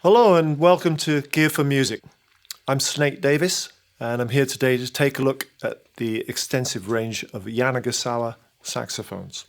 Hello and welcome to Gear for Music. I'm Snake Davis and I'm here today to take a look at the extensive range of Yanagisawa saxophones.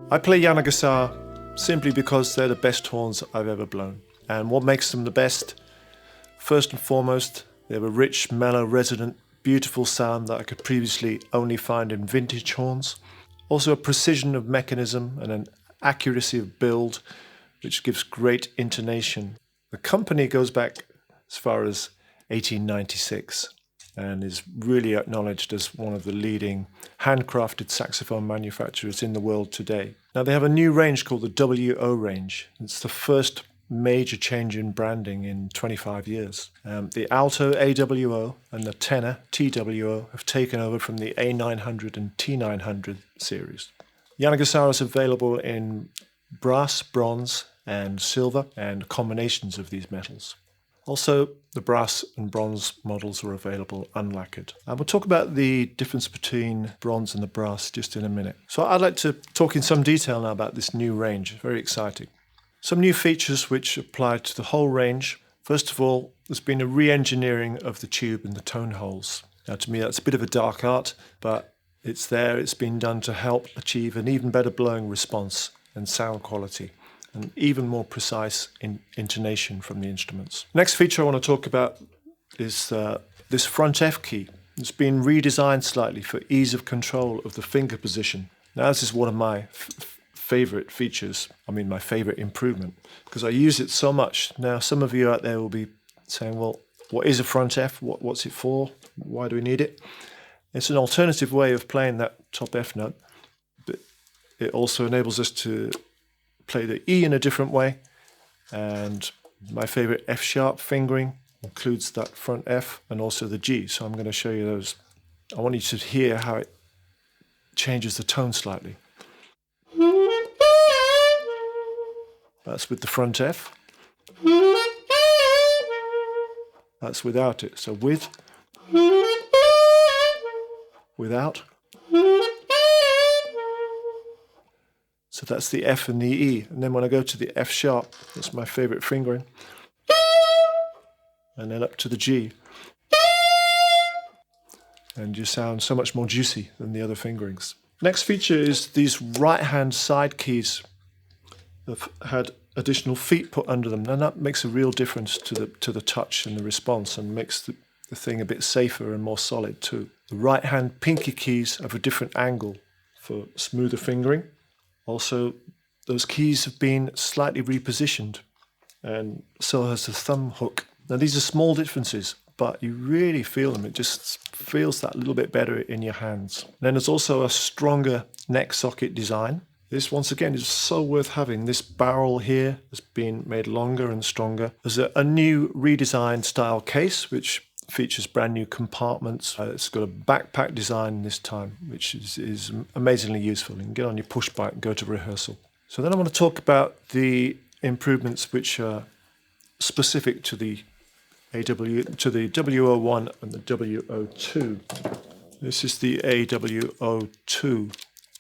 I play Yanagisawa simply because they're the best horns I've ever blown. And what makes them the best? First and foremost, they have a rich, mellow, resonant, beautiful sound that I could previously only find in vintage horns. Also a precision of mechanism and an accuracy of build, which gives great intonation. The company goes back as far as 1896 and is really acknowledged as one of the leading handcrafted saxophone manufacturers in the world today. Now they have a new range called the WO range. It's the first major change in branding in 25 years. The alto AWO and the tenor TWO have taken over from the A900 and T900 series. Yanagisawa is available in brass, bronze and silver and combinations of these metals. Also, the brass and bronze models are available unlacquered. And we'll talk about the difference between bronze and the brass just in a minute. So I'd like to talk in some detail now about this new range. Very exciting. Some new features which apply to the whole range. First of all, there's been a re-engineering of the tube and the tone holes. Now to me that's a bit of a dark art, but it's there. It's been done to help achieve an even better blowing response and sound quality, and even more precise intonation from the instruments. Next feature I want to talk about is this front F key. It's been redesigned slightly for ease of control of the finger position. Now this is one of my favorite features, my favorite improvement, because I use it so much. Now some of you out there will be saying, well, what is a front F? What's it for? Why do we need it? It's an alternative way of playing that top F note, but it also enables us to play the E in a different way, and my favorite F sharp fingering includes that front F and also the G, so I'm going to show you those. I want you to hear how it changes the tone slightly. That's with the front F. That's without it. So with, without. So that's the F and the E. And then when I go to the F sharp, that's my favorite fingering. And then up to the G. And you sound so much more juicy than the other fingerings. Next feature is these right-hand side keys have had additional feet put under them. And that makes a real difference to the touch and the response, and makes the thing a bit safer and more solid too. The right-hand pinky keys have a different angle for smoother fingering. Also, those keys have been slightly repositioned, and so has the thumb hook. Now these are small differences, but you really feel them. It just feels that little bit better in your hands. Then there's also a stronger neck socket design. This once again is so worth having. This barrel here has been made longer and stronger. There's a new redesigned style case which features brand new compartments. It's got a backpack design this time, which is amazingly useful. You can get on your push bike and go to rehearsal. So then I want to talk about the improvements which are specific to the AW01 and the W02. This is the AW02.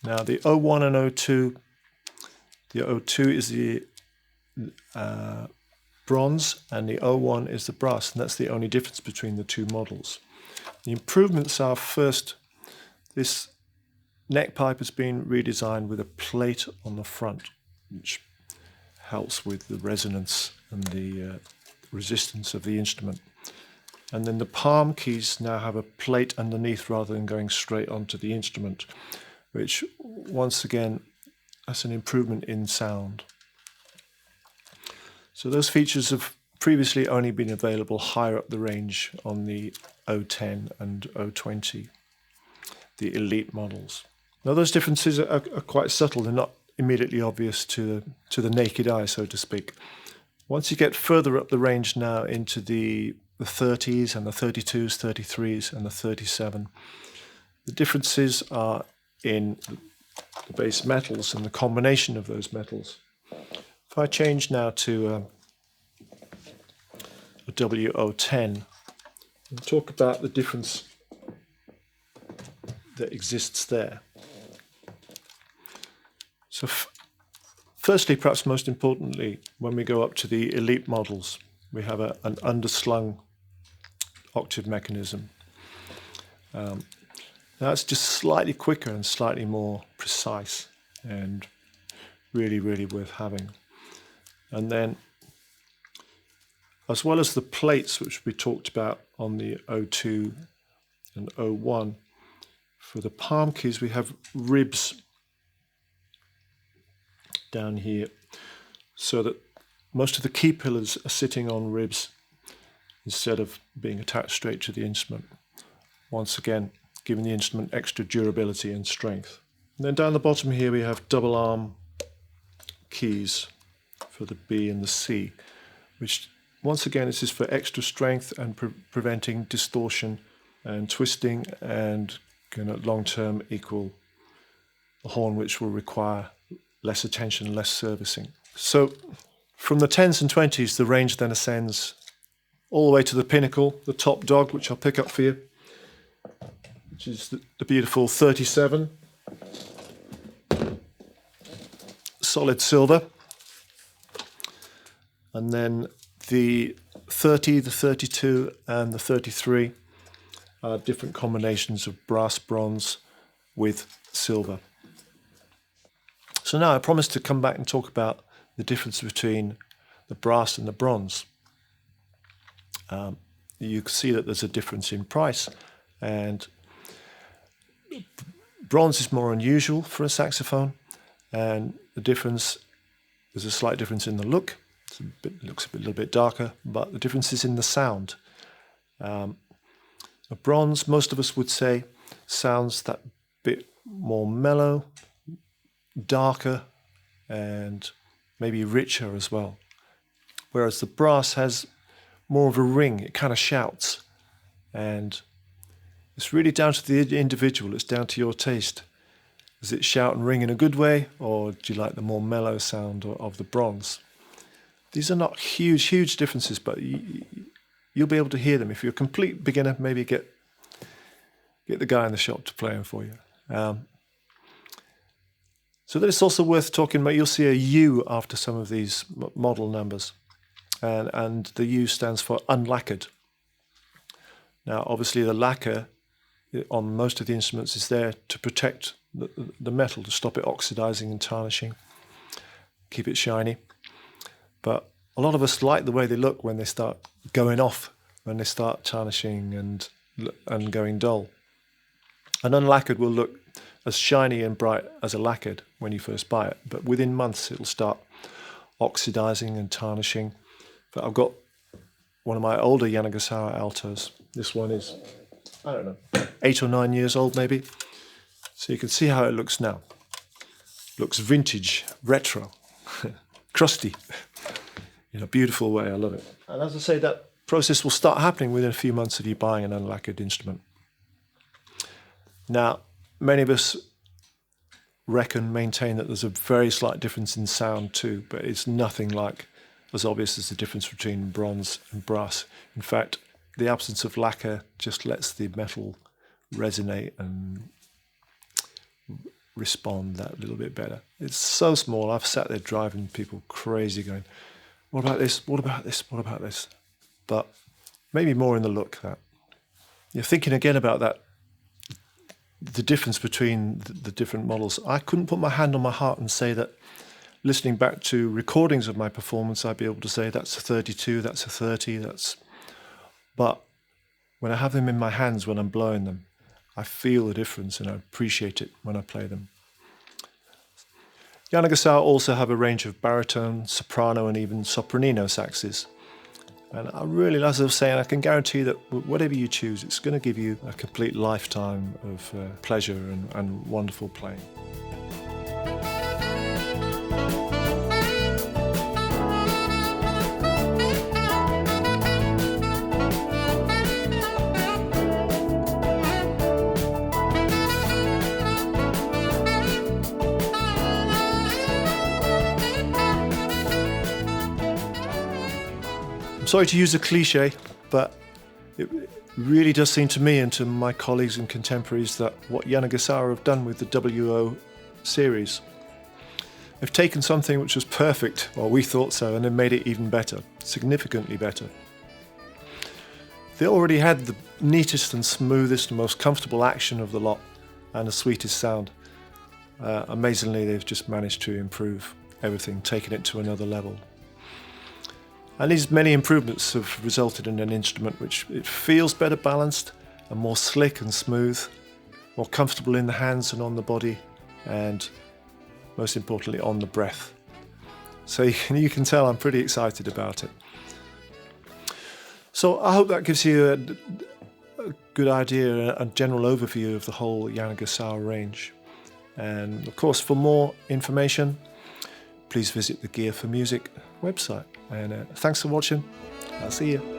Now the 01 and 02, the 02 is the bronze and the 01 is the brass, and that's the only difference between the two models. The improvements are, first, this neck pipe has been redesigned with a plate on the front, which helps with the resonance and the resistance of the instrument. And then the palm keys now have a plate underneath rather than going straight onto the instrument, which once again, that's an improvement in sound. So those features have previously only been available higher up the range on the 010 and 020, the elite models. Now those differences are quite subtle. They're not immediately obvious to the naked eye, so to speak. Once you get further up the range now into the 30s and the 32s, 33s and the 37, the differences are in the base metals and the combination of those metals. If I change now to a W010 and talk about the difference that exists there. So firstly, perhaps most importantly, when we go up to the elite models, we have an underslung octave mechanism. That's just slightly quicker and slightly more precise and really, really worth having. And then, as well as the plates, which we talked about on the 02 and 01, for the palm keys we have ribs down here, so that most of the key pillars are sitting on ribs instead of being attached straight to the instrument. Once again, giving the instrument extra durability and strength. And then down the bottom here we have double arm keys for the B and the C, which once again this is for extra strength and preventing distortion and twisting, and kind of long-term equal a horn which will require less attention, less servicing. So from the 10s and 20s the range then ascends all the way to the pinnacle, the top dog, which I'll pick up for you, which is the beautiful 37, solid silver. And then the 30, the 32 and the 33 are different combinations of brass, bronze with silver. So now I promised to come back and talk about the difference between the brass and the bronze. You can see that there's a difference in price, and bronze is more unusual for a saxophone, and there's a slight difference in the look. It looks a little bit darker, but the difference is in the sound. A bronze, most of us would say, sounds that bit more mellow, darker, and maybe richer as well. Whereas the brass has more of a ring, it kind of shouts, and it's really down to the individual, it's down to your taste. Does it shout and ring in a good way, or do you like the more mellow sound of the bronze? These are not huge differences, but you'll be able to hear them. If you're a complete beginner, maybe get the guy in the shop to play them for you. So then it's also worth talking about, you'll see a U after some of these model numbers, and the U stands for unlacquered. Now obviously the lacquer on most of the instruments is there to protect the metal, to stop it oxidizing and tarnishing, keep it shiny. But a lot of us like the way they look when they start going off, when they start tarnishing and going dull. An unlacquered will look as shiny and bright as a lacquered when you first buy it, but within months it'll start oxidizing and tarnishing. But I've got one of my older Yanagisawa altos. This one is, I don't know, 8 or 9 years old maybe. So you can see how it looks now. Looks vintage, retro, crusty, in a beautiful way. I love it. And as I say, that process will start happening within a few months of you buying an unlacquered instrument. Now, many of us maintain that there's a very slight difference in sound too, but it's nothing like as obvious as the difference between bronze and brass. In fact, the absence of lacquer just lets the metal resonate and respond that little bit better. It's so small. I've sat there driving people crazy going, what about this? What about this? What about this? But maybe more in the look that you're thinking again about that, the difference between the different models. I couldn't put my hand on my heart and say that listening back to recordings of my performance, I'd be able to say that's a 32, that's a 30, but when I have them in my hands, when I'm blowing them, I feel the difference and I appreciate it when I play them. Yanagisawa also have a range of baritone, soprano and even sopranino saxes. And I really, as I was saying, I can guarantee that whatever you choose, it's going to give you a complete lifetime of pleasure and wonderful playing. I'm sorry to use a cliche, but it really does seem to me and to my colleagues and contemporaries that what Yanagisawa have done with the W00 series, they've taken something which was perfect, or we thought so, and then made it even better, significantly better. They already had the neatest and smoothest and most comfortable action of the lot and the sweetest sound. Amazingly, they've just managed to improve everything, taking it to another level. And these many improvements have resulted in an instrument which it feels better balanced and more slick and smooth, more comfortable in the hands and on the body, and most importantly on the breath. So you can tell I'm pretty excited about it. So I hope that gives you a good idea, a general overview of the whole Yanagisawa range. And of course, for more information, please visit the Gear for Music website. And thanks for watching. I'll see you.